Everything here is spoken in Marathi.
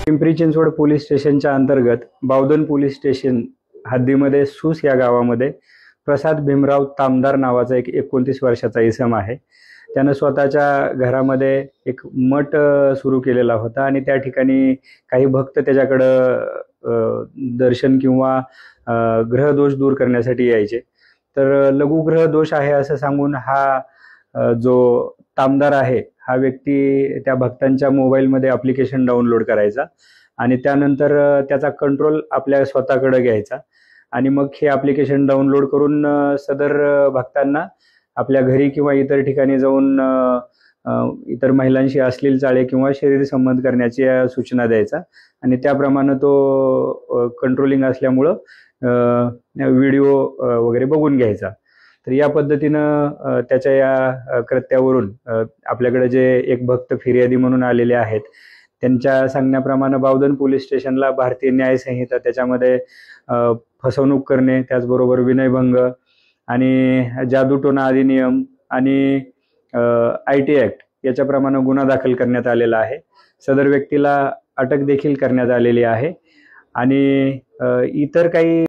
पिंपरी चिंचवड पोलीस स्टेशनच्या अंतर्गत बावधन पोलीस स्टेशन हद्दीमध्ये सूस या गावामध्ये प्रसाद भीमराव तामदार नावाचा एक 29 वर्षाचा इसम आहे। त्यानं स्वतःच्या घरामध्ये एक मठ सुरू केलेला होता आणि त्या ठिकाणी काही भक्त त्याच्याकडे दर्शन किंवा ग्रहदोष दूर करण्यासाठी यायचे। तर लघुग्रह दोष आहे असं सांगून हा जो तामदार आहे हा व्यक्ती त्या भक्तांच्या मोबाईलमध्ये ॲप्लिकेशन डाउनलोड करायचा आणि त्यानंतर त्याचा कंट्रोल आपल्या स्वतःकडे घ्यायचा आणि मग हे ॲप्लिकेशन डाउनलोड करून सदर भक्तांना आपल्या घरी किंवा इतर ठिकाणी जाऊन इतर महिलांशी अश्लील चाळे किंवा शरीर संबंध करण्याची सूचना द्यायचा आणि त्याप्रमाणे तो कंट्रोलिंग असल्यामुळं व्हिडिओ वगैरे बघून घ्यायचा। तर या पद्धतीनं त्याच्या या कृत्यावरून आपल्याकडे जे एक भक्त फिर्यादी म्हणून आलेले आहेत त्यांच्या सांगण्याप्रमाणे बावधन पोलीस स्टेशनला भारतीय न्याय संहिता त्याच्यामध्ये फसवणूक करणे, त्याचबरोबर विनयभंग आणि जादूटोणा अधिनियम आणि IT ॲक्ट याच्याप्रमाणे गुन्हा दाखल करण्यात आलेला आहे। सदर व्यक्तीला अटक देखील करण्यात आलेली आहे आणि इतर काही